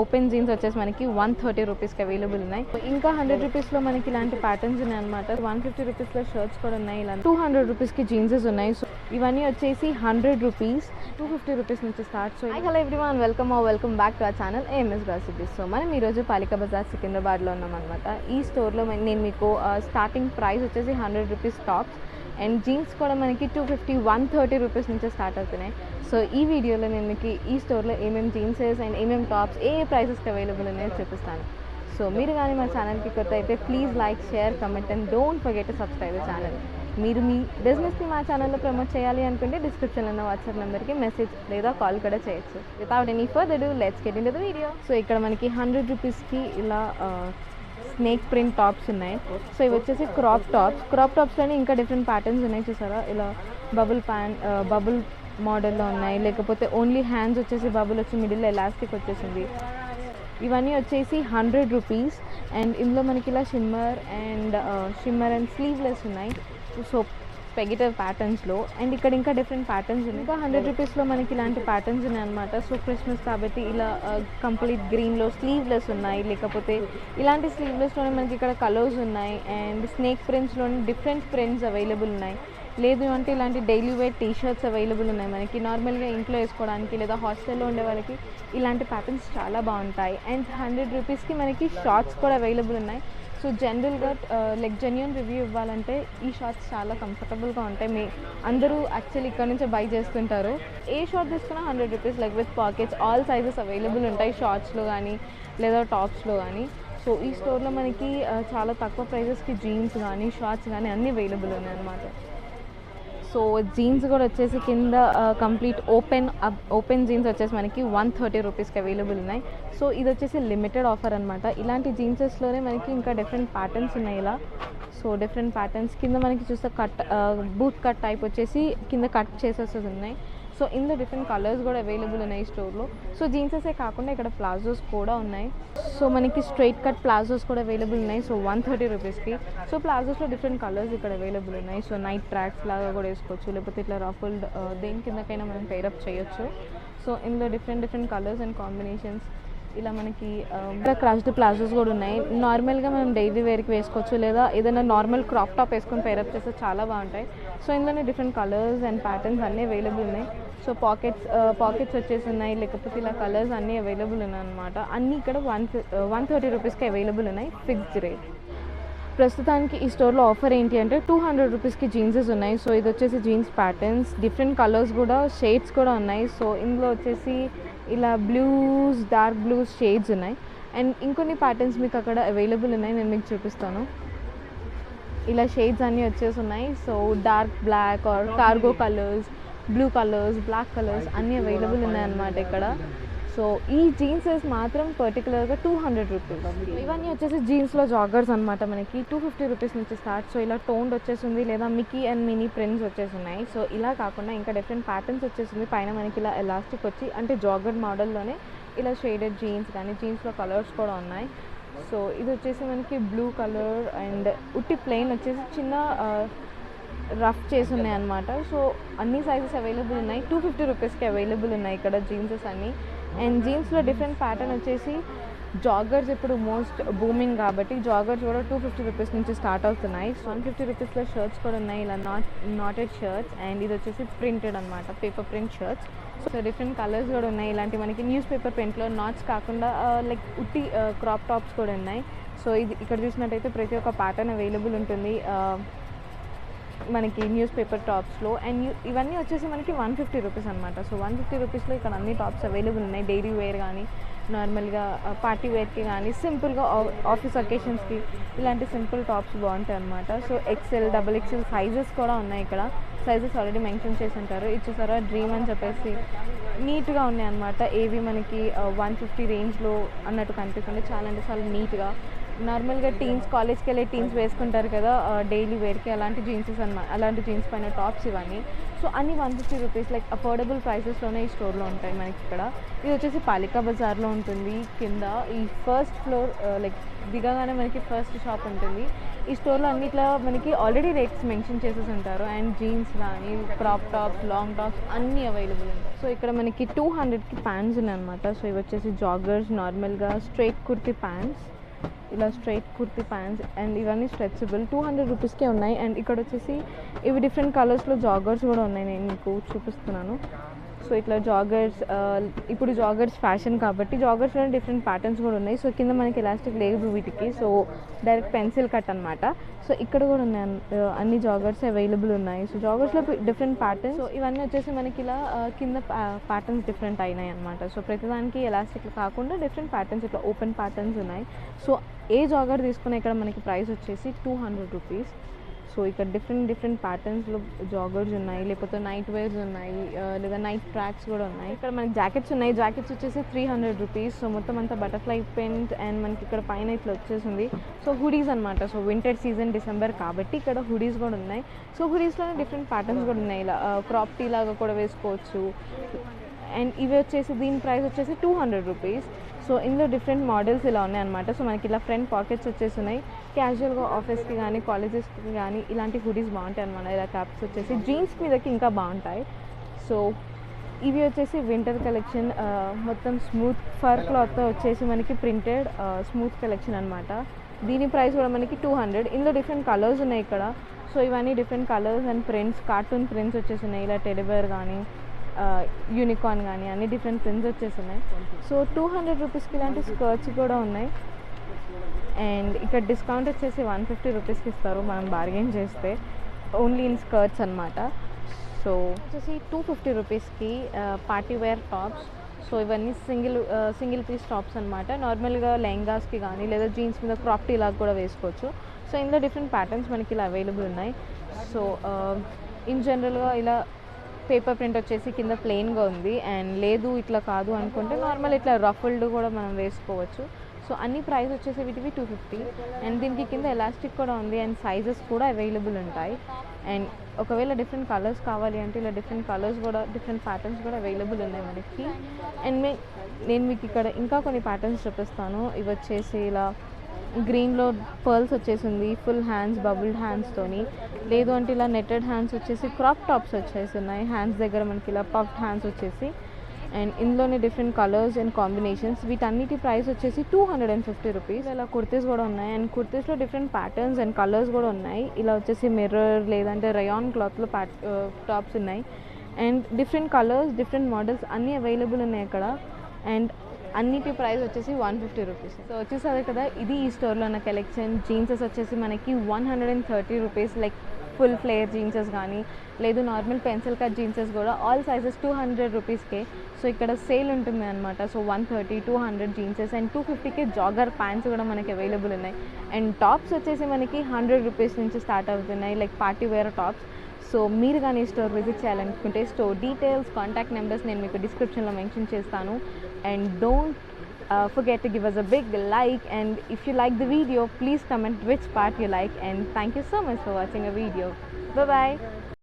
Open jeans వచ్చేసి మనకి 130 రూపీస్కి అవైలబుల్ ఉన్నాయి. ఇంకా 100 రూపీస్లో మనకి ఇలాంటి ప్యాటర్న్స్ ఉన్నాయి అనమాట. 150 రూపీస్లో షర్ట్స్ కూడా ఉన్నాయి. ఇలా 200 రూపీస్కి జీన్సెస్ ఉన్నాయి. సో ఇవన్నీ వచ్చేసి 100 రూపీస్, 250 రూపీస్ నుంచి start. So hello everyone, welcome back to our channel AMS Gossips. So మనం ఈరోజు పాలికా బజార్ సికింద్రాబాద్లో ఉన్నాం అనమాట. ఈ స్టోర్లో నేను మీకు స్టార్టింగ్ ప్రైస్ వచ్చేసి 100 రూపీస్ టాప్స్ అండ్ జీన్స్ కూడా మనకి 250, 130 రూపీస్ నుంచి స్టార్ట్ అవుతున్నాయి. సో ఈ వీడియోలో నేను మీకు ఈ స్టోర్లో ఏమేమి జీన్సెస్ అండ్ ఏమేమి టాప్స్ ఏ ప్రైసెస్కి అవైలబుల్ ఉన్నాయో చూపిస్తాను. సో మీరు కానీ మా ఛానల్కి కొత్త అయితే please like, share, comment and don't forget to subscribe the channel. మీరు మీ బిజినెస్ని మా ఛానల్లో ప్రమోట్ చేయాలి అనుకుంటే డిస్క్రిప్షన్లో ఉన్న వాట్సాప్ నెంబర్కి మెసేజ్ లేదా కాల్ కూడా చేయొచ్చు. Without any further do let's get into the video. So ఇక్కడ మనకి 100 రూపీస్కి ఇలా స్నేక్ ప్రింట్ టాప్స్ ఉన్నాయి. సో ఇవి వచ్చేసి క్రాప్ టాప్స్లోనే ఇంకా డిఫరెంట్ ప్యాటర్న్స్ ఉన్నాయి. చూసారా, ఇలా బబుల్ మోడల్లో ఉన్నాయి, లేకపోతే ఓన్లీ హ్యాండ్స్ వచ్చేసి బబుల్ వచ్చి మిడిల్లో ఎలాస్టిక్ వచ్చేసింది. ఇవన్నీ వచ్చేసి 100 రూపీస్ అండ్ ఇందులో మనకి ఇలా షిమ్మర్ అండ్ స్లీవ్లెస్ ఉన్నాయి. సో పెగిటర్ ప్యాటర్న్స్లో అండ్ ఇక్కడ ఇంకా డిఫరెంట్ ప్యాటర్న్స్ ఉన్నాయి. ఇంకా 100 రూపీస్లో మనకి ఇలాంటి ప్యాటర్న్స్ ఉన్నాయి అనమాట. సో క్రిస్మస్ కాబట్టి ఇలా కంప్లీట్ గ్రీన్లో స్లీవ్లెస్ ఉన్నాయి, లేకపోతే ఇలాంటి స్లీవ్లెస్లోనే మనకి ఇక్కడ కలర్స్ ఉన్నాయి అండ్ స్నేక్ ప్రింట్స్లోనే డిఫరెంట్ ప్రింట్స్ అవైలబుల్ ఉన్నాయి. లేదు అంటే ఇలాంటి డైలీ వేర్ టీషర్ట్స్ అవైలబుల్ ఉన్నాయి మనకి. నార్మల్గా ఇంట్లో వేసుకోవడానికి లేదా హాస్టల్లో ఉండే వాళ్ళకి ఇలాంటి ప్యాటర్న్స్ చాలా బాగుంటాయి. అండ్ 100 రూపీస్కి మనకి షార్ట్స్ కూడా అవైలబుల్ ఉన్నాయి. సో జనరల్గా జెన్యూన్ రివ్యూ ఇవ్వాలంటే ఈ షార్ట్స్ చాలా కంఫర్టబుల్గా ఉంటాయి. అందరూ యాక్చువల్లీ ఇక్కడ నుంచే బై చేస్తుంటారు. ఏ షార్ట్ తీసుకున్నా 100 rupees with pockets, all sizes available ఉంటాయి షార్ట్స్లో కానీ లేదా టాప్స్లో కానీ. సో ఈ స్టోర్లో మనకి చాలా తక్కువ ప్రైజెస్కి జీన్స్ కానీ షార్ట్స్ కానీ అన్నీ అవైలబుల్ ఉన్నాయి అన్నమాట. సో జీన్స్ కూడా వచ్చేసి కింద కంప్లీట్ ఓపెన్ జీన్స్ వచ్చేసి మనకి 130 రూపీస్కి అవైలబుల్ ఉన్నాయి. సో ఇది వచ్చేసి లిమిటెడ్ ఆఫర్ అనమాట. ఇలాంటి జీన్సెస్లోనే మనకి ఇంకా డిఫరెంట్ ప్యాటర్న్స్ ఉన్నాయి ఇలా. సో డిఫరెంట్ ప్యాటర్న్స్ కింద మనకి చూస్తే బూట్ కట్ టైప్ వచ్చేసి కింద కట్ చేసేసి ఉన్నాయి. సో ఇందులో డిఫరెంట్ కలర్స్ కూడా అవైలబుల్ ఉన్నాయి ఈ స్టోర్లో. సో జీన్సెసే కాకుండా ఇక్కడ ప్లాజోస్ కూడా ఉన్నాయి. సో మనకి స్ట్రైట్ కట్ ప్లాజోస్ కూడా అవైలబుల్ ఉన్నాయి. సో 130 రూపీస్కి. సో ప్లాజోస్లో డిఫరెంట్ కలర్స్ ఇక్కడ అవైలబుల్ ఉన్నాయి. సో నైట్ ట్రాక్స్ లాగా కూడా వేసుకోవచ్చు, లేకపోతే ఇట్లా రఫుల్డ్ దేని కిందకైనా మనం పేరప్ చేయొచ్చు. సో ఇందులో డిఫరెంట్ కలర్స్ అండ్ కాంబినేషన్స్ ఇలా మనకి ఇంకా క్రష్డ్ ప్లాజోస్ కూడా ఉన్నాయి. నార్మల్గా మనం డైలీ వేర్కి వేసుకోవచ్చు, లేదా ఏదైనా నార్మల్ క్రాప్ టాప్ వేసుకొని పేరప్ చేస్తే చాలా బాగుంటాయి. సో ఇందులోనే డిఫరెంట్ కలర్స్ అండ్ ప్యాటర్న్స్ అన్నీ అవైలబుల్ ఉన్నాయి. సో పాకెట్స్ వచ్చేసి ఉన్నాయి, లేకపోతే ఇలా కలర్స్ అన్నీ అవైలబుల్ ఉన్నాయి అనమాట. అన్నీ ఇక్కడ 130 రూపీస్కి అవైలబుల్ ఉన్నాయి, ఫిక్స్డ్ రేట్. ప్రస్తుతానికి ఈ స్టోర్లో ఆఫర్ ఏంటి అంటే 200 రూపీస్కి జీన్సెస్ ఉన్నాయి. సో ఇది వచ్చేసి జీన్స్ ప్యాటర్న్స్, డిఫరెంట్ కలర్స్ కూడా, షేడ్స్ కూడా ఉన్నాయి. సో ఇందులో వచ్చేసి ఇలా బ్లూస్, డార్క్ బ్లూస్ షేడ్స్ ఉన్నాయి అండ్ ఇంకొన్ని ప్యాటర్న్స్ మీకు అక్కడ అవైలబుల్ ఉన్నాయి, నేను మీకు చూపిస్తాను. ఇలా షేడ్స్ అన్నీ వచ్చేసి ఉన్నాయి. So dark black or cargo colours, blue colours, black colours అన్నీ అవైలబుల్ ఉన్నాయన్నమాట ఇక్కడ. సో ఈ జీన్సెస్ మాత్రం పర్టికులర్గా 200 రూపీస్. ఇవన్నీ వచ్చేసి జీన్స్లో జాగర్స్ అనమాట. మనకి 250 రూపీస్ నుంచి స్టార్ట్. సో ఇలా టోన్డ్ వచ్చేసింది, లేదా మికీ అండ్ మినీ ప్రింట్స్ వచ్చేస్తున్నాయి. సో ఇలా కాకుండా ఇంకా డిఫరెంట్ ప్యాటర్న్స్ వచ్చేసింది. పైన మనకి ఇలా ఎలాస్టిక్ వచ్చి అంటే జాగర్ మోడల్లోనే ఇలా షేడెడ్ జీన్స్ కానీ, జీన్స్లో కలర్స్ కూడా ఉన్నాయి. సో ఇది వచ్చేసి మనకి బ్లూ కలర్ అండ్ ఉట్టి ప్లెయిన్ వచ్చేసి చిన్న రఫ్ చేసి ఉన్నాయి అనమాట. సో అన్ని సైజెస్ అవైలబుల్ ఉన్నాయి. 250 రూపీస్కి అవైలబుల్ ఉన్నాయి ఇక్కడ జీన్సెస్ అన్నీ. అండ్ జీన్స్లో డిఫరెంట్ ప్యాటర్న్ వచ్చేసి జాగర్స్ ఇప్పుడు మోస్ట్ బూమింగ్ కాబట్టి జాగర్స్ కూడా 250 రూపీస్ నుంచి స్టార్ట్ అవుతున్నాయి. 150 రూపీస్లో షర్ట్స్ కూడా ఉన్నాయి, ఇలా నాటెడ్ షర్ట్స్ అండ్ ఇది వచ్చేసి ప్రింటెడ్ అనమాట, paper print shirts. So different colours కూడా ఉన్నాయి. ఇలాంటి మనకి న్యూస్ పేపర్ ప్రింట్లో నాట్స్ కాకుండా ఉట్టి క్రాప్ టాప్స్ కూడా ఉన్నాయి. సో ఇది ఇక్కడ చూసినట్టయితే ప్రతి ఒక్క ప్యాటర్న్ అవైలబుల్ ఉంటుంది మనకి న్యూస్ పేపర్ టాప్స్లో. అండ్ ఇవన్నీ వచ్చేసి మనకి 150 రూపీస్ అనమాట. సో 150 రూపీస్లో ఇక్కడ అన్ని టాప్స్ అవైలబుల్ ఉన్నాయి. డైలీ వేర్ కానీ, నార్మల్గా పార్టీ వేర్కి కానీ, సింపుల్గా ఆఫీస్ అకేషన్స్కి ఇలాంటి సింపుల్ టాప్స్ బాగుంటాయి అనమాట. సో XL, XXL సైజెస్ కూడా ఉన్నాయి ఇక్కడ. సైజెస్ ఆల్రెడీ మెన్షన్ చేసి ఉంటారు. ఇచ్చేసారా డ్రీమ్ అని చెప్పేసి నీట్గా ఉన్నాయి అనమాట. ఏవి మనకి 150 రేంజ్లో అన్నట్టు కనిపిస్తుంది. చాలా అంటే చాలా నీట్గా నార్మల్గా టీన్స్ కాలేజ్కి వెళ్ళే టీన్స్ వేసుకుంటారు కదా డైలీ వేర్కి, అలాంటి జీన్సెస్ అనమాట, అలాంటి జీన్స్ పైన టాప్స్ ఇవన్నీ. సో అన్ని 150 రూపీస్ లైక్ అఫోర్డబుల్ ప్రైసెస్లోనే ఈ స్టోర్లో ఉంటాయి మనకి ఇక్కడ. ఇది వచ్చేసి పాలికా బజార్లో ఉంటుంది. కింద ఈ ఫస్ట్ ఫ్లోర్ లైక్ దిగగానే మనకి ఫస్ట్ షాప్ ఉంటుంది. ఈ స్టోర్లో అన్నిట్లో మనకి ఆల్రెడీ రేట్స్ మెన్షన్ చేసేసి ఉంటారు. అండ్ జీన్స్ కానీ క్రాప్ టాప్స్, లాంగ్ టాప్స్ అన్నీ అవైలబుల్ ఉంటాయి. సో ఇక్కడ మనకి 200కి ప్యాంట్స్ ఉన్నాయి అనమాట. సో ఇవి వచ్చేసి జాగర్స్, నార్మల్గా స్ట్రైట్ కుర్తీ ప్యాంట్స్, ఇలా స్ట్రైట్ కుర్తీ ప్యాంట్స్ అండ్ ఇవన్నీ స్ట్రెచబుల్ 200 రూపీస్కే ఉన్నాయి. అండ్ ఇక్కడ వచ్చేసి ఇవి డిఫరెంట్ కలర్స్లో జాగర్స్ కూడా ఉన్నాయి, నేను మీకు చూపిస్తున్నాను. సో ఇట్లా జాగర్స్, ఇప్పుడు జాగర్స్ ఫ్యాషన్ కాబట్టి జాగర్స్లో డిఫరెంట్ ప్యాటర్న్స్ కూడా ఉన్నాయి. సో కింద మనకి ఎలాస్టిక్ లేదు వీటికి, సో డైరెక్ట్ పెన్సిల్ కట్ అనమాట. సో ఇక్కడ కూడా ఉన్నాయి అన్ని జాగర్స్ అవైలబుల్ ఉన్నాయి. సో జాగర్స్లో డిఫరెంట్ ప్యాటర్న్స్. సో ఇవన్నీ వచ్చేసి మనకి ఇలా కింద ప్యాటర్న్స్ డిఫరెంట్ అయినాయి అనమాట. సో ప్రతిదానికి ఎలాస్టిక్ కాకుండా డిఫరెంట్ ప్యాటర్న్స్, ఇట్లా ఓపెన్ ప్యాటర్న్స్ ఉన్నాయి. సో ఏ జాగర్ తీసుకున్నా ఇక్కడ మనకి ప్రైస్ వచ్చేసి 200 రూపీస్. సో ఇక్కడ డిఫరెంట్ ప్యాటర్న్స్లో జాగర్స్ ఉన్నాయి, లేకపోతే నైట్ వేర్స్ ఉన్నాయి, లేదా నైట్ ట్రాక్స్ కూడా ఉన్నాయి. ఇక్కడ మనకి జాకెట్స్ ఉన్నాయి. జాకెట్స్ వచ్చేసి 300 రూపీస్. సో మొత్తం అంతా బటర్ఫ్లై ప్రింట్ అండ్ మనకి ఇక్కడ పైన ఇట్లా వచ్చేసింది. సో హుడీస్ అనమాట. సో వింటర్ సీజన్ డిసెంబర్ కాబట్టి ఇక్కడ హుడీస్ కూడా ఉన్నాయి. సో హుడీస్లోనే డిఫరెంట్ ప్యాటర్న్స్ కూడా ఉన్నాయి. ఇలా క్రాప్ టీ లాగా కూడా వేసుకోవచ్చు. అండ్ ఇవి వచ్చేసి దీని ప్రైస్ వచ్చేసి 200 రూపీస్. సో ఇందులో డిఫరెంట్ మోడల్స్ ఇలా ఉన్నాయి అనమాట. సో మనకి ఇలా ఫ్రంట్ పాకెట్స్ వచ్చేసి ఉన్నాయి. క్యాజువల్గా ఆఫీస్కి కానీ కాలేజెస్కి కానీ ఇలాంటి హుడీస్ బాగుంటాయి అనమాట. ఇలా క్యాప్స్ వచ్చేసి జీన్స్ మీదకి ఇంకా బాగుంటాయి. సో ఇవి వచ్చేసి వింటర్ కలెక్షన్, మొత్తం స్మూత్ ఫర్ క్లాత్తో వచ్చేసి మనకి ప్రింటెడ్ స్మూత్ కలెక్షన్ అనమాట. దీని ప్రైస్ కూడా మనకి 200. ఇందులో డిఫరెంట్ కలర్స్ ఉన్నాయి ఇక్కడ. సో ఇవన్నీ different colours and prints, cartoon prints వచ్చేసి ఉన్నాయి. ఇలా టెడీబేర్ కానీ యూనికార్న్ కానీ అన్ని డిఫరెంట్ ప్రింట్స్ వచ్చేస్తున్నాయి. సో 200 రూపీస్కి ఇలాంటి స్కర్ట్స్ కూడా ఉన్నాయి. అండ్ ఇక్కడ డిస్కౌంట్ వచ్చేసి 150 రూపీస్కి ఇస్తారు మనం బార్గెన్ చేస్తే, ఓన్లీ ఇన్ స్కర్ట్స్ అనమాట. సో వచ్చేసి 250 రూపీస్కి పార్టీ వేర్ టాప్స్. సో ఇవన్నీ సింగిల్ పీస్ టాప్స్ అనమాట. నార్మల్గా లెహంగాస్కి కానీ లేదా జీన్స్ మీద క్రాప్ టీ లాగా కూడా వేసుకోవచ్చు. సో ఇందులో డిఫరెంట్ ప్యాటర్న్స్ మనకి ఇలా అవైలబుల్ ఉన్నాయి. సో ఇన్ జనరల్గా ఇలా పేపర్ ప్రింట్ వచ్చేసి కింద ప్లెయిన్గా ఉంది. అండ్ లేదు ఇట్లా కాదు అనుకుంటే నార్మల్ ఇట్లా రఫుల్డ్ కూడా మనం వేసుకోవచ్చు. సో అన్ని ప్రైస్ వచ్చేసి వీటివి 250. అండ్ దీనికి కింద ఎలాస్టిక్ కూడా ఉంది అండ్ సైజెస్ కూడా అవైలబుల్ ఉంటాయి. అండ్ ఒకవేళ డిఫరెంట్ కలర్స్ కావాలి అంటే ఇలా డిఫరెంట్ కలర్స్ కూడా డిఫరెంట్ ప్యాటర్న్స్ కూడా అవైలబుల్ ఉన్నాయి మనకి. అండ్ నేను మీకు ఇక్కడ ఇంకా కొన్ని ప్యాటర్న్స్ చూపిస్తాను. ఇవి వచ్చేసి ఇలా గ్రీన్లో పర్ల్స్ వచ్చేసింది, ఫుల్ హ్యాండ్స్, బబుల్డ్ హ్యాండ్స్తోని. లేదు అంటే ఇలా నెట్టెడ్ హ్యాండ్స్ వచ్చేసి క్రాప్ టాప్స్ వచ్చేస్తున్నాయి. హ్యాండ్స్ దగ్గర మనకి ఇలా పఫ్డ్ హ్యాండ్స్ వచ్చేసి. అండ్ ఇందులోనే డిఫరెంట్ కలర్స్ అండ్ కాంబినేషన్స్. వీటన్నిటి ప్రైస్ వచ్చేసి 250 రూపీస్. ఇలా కుర్తీస్ కూడా ఉన్నాయి. అండ్ కుర్తీస్లో డిఫరెంట్ ప్యాటర్న్స్ అండ్ కలర్స్ కూడా ఉన్నాయి. ఇలా వచ్చేసి మిర్రర్ లేదంటే రయాన్ క్లాత్లో టాప్స్ ఉన్నాయి. And different colours, different models అన్నీ అవైలబుల్ ఉన్నాయి ఇక్కడ. అండ్ అన్నిటి ప్రైస్ వచ్చేసి 150 రూపీస్. సో వచ్చేసరి కదా ఇది ఈ స్టోర్లో ఉన్న కలెక్షన్. జీన్సెస్ వచ్చేసి మనకి 130 రూపీస్, లైక్ ఫుల్ ఫ్లేర్ జీన్సెస్ కానీ లేదు నార్మల్ పెన్సిల్ కట్ జీన్సెస్ కూడా ఆల్ సైజెస్ 200 రూపీస్కే. సో ఇక్కడ సేల్ ఉంటుంది అనమాట. సో 130, 200 జీన్సెస్ అండ్ 250కి జాగర్ ప్యాంట్స్ కూడా మనకి అవైలబుల్ ఉన్నాయి. అండ్ టాప్స్ వచ్చేసి మనకి 100 రూపీస్ నుంచి స్టార్ట్ అవుతున్నాయి, like party wear tops. So మీరు కానీ స్టోర్ విజిట్ చేయాలనుకుంటే స్టోర్ డీటెయిల్స్, కాంటాక్ట్ నెంబర్స్ నేను మీకు డిస్క్రిప్షన్లో మెన్షన్ చేస్తాను. And don't forget to give us a big like, and if you like the video please comment which part you like, and thank you so much for watching a video. Bye bye.